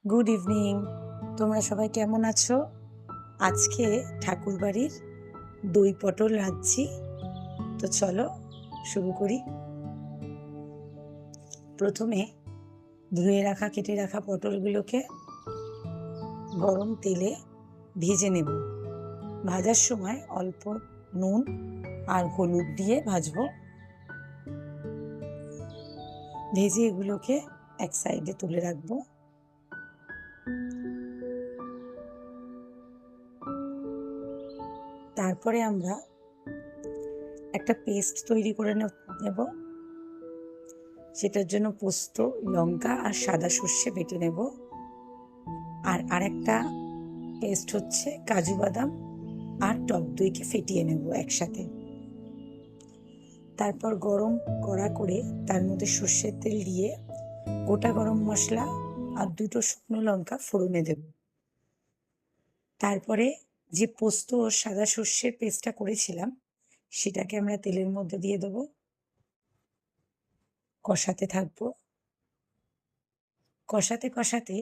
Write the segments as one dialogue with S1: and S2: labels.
S1: Good evening. তোমরা সবাই কেমন আছো? আজকে ঠাকুরবাড়ির দই পটল রাঁধছি। তো চলো শুরু করি। প্রথমে ধুয়ে রাখা কেটে রাখা পটলগুলোকে গরম তেলে ভেজে নেব। ভাজার সময় অল্প নুন আর হলুদ দিয়ে ভাজবো। ভেজে এগুলোকে এক সাইডে তুলে রাখবো। তারপরে আমরা একটা পেস্ট তৈরি করে নেব। সেটার জন্য পোস্ত, লঙ্কা আর সাদা সর্ষে বেটে নেব। আর আরেকটা পেস্ট হচ্ছে কাজু বাদাম আর টক দইকে ফেটিয়ে নেব একসাথে। তারপর গরম কড়া করে তার মধ্যে সর্ষের তেল দিয়ে গোটা গরম মশলা আর দুটো শুকনো লঙ্কা ফোড়নে দেব। তারপরে যে পোস্ত ও সাদা সর্ষের পেস্টটা করেছিলাম সেটাকে আমরা তেলের মধ্যে দিয়ে দেবো। কষাতে থাকবো। কষাতে কষাতে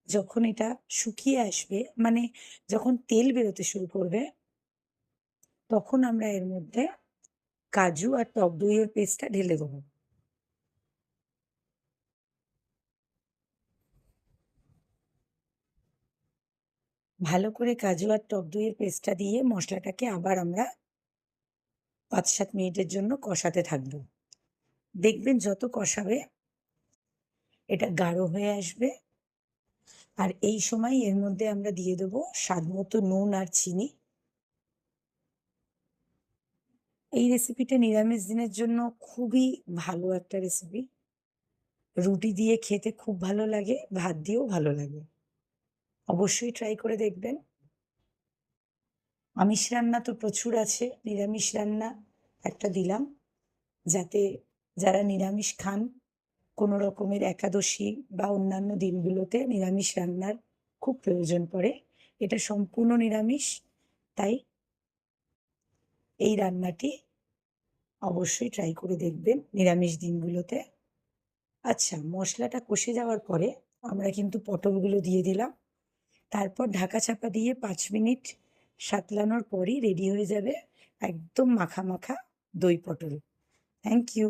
S1: যখন এটা শুকিয়ে আসবে, মানে যখন তেল বেরোতে শুরু করবে, তখন আমরা এর মধ্যে কাজু আর টক দইয়ের পেস্টটা ঢেলে দেবো। ভালো করে কাজু আর টক দইয়ের পেস্টটা দিয়ে মশলাটাকে আবার আমরা 5-7 মিনিটের জন্য কষাতে থাকবো। দেখবেন যত কষাবে এটা গাঢ় হয়ে আসবে। আর এই সময় এর মধ্যে আমরা দিয়ে দেবো স্বাদ মতো নুন আর চিনি। এই রেসিপিটা নিরামিষ দিনের জন্য খুবই ভালো একটা রেসিপি। রুটি দিয়ে খেতে খুব ভালো লাগে, ভাত দিয়েও ভালো লাগে। অবশ্যই ট্রাই করে দেখবেন। আমিষ রান্না তো প্রচুর আছে, নিরামিষ রান্না একটা দিলাম, যাতে যারা নিরামিষ খান, কোনো রকমের একাদশী বা অন্যান্য দিনগুলোতে নিরামিষ রান্নার খুব প্রয়োজন পড়ে। এটা সম্পূর্ণ নিরামিষ, তাই এই রান্নাটি অবশ্যই ট্রাই করে দেখবেন নিরামিষ দিনগুলোতে। আচ্ছা, মশলাটা কষে যাওয়ার পরে আমরা কিন্তু পটলগুলো দিয়ে দিলাম। তারপর ঢাকা চাপা দিয়ে 5 মিনিট সাঁতলানোর পরই রেডি হয়ে যাবে একদম মাখা মাখা দই পটল। Thank you.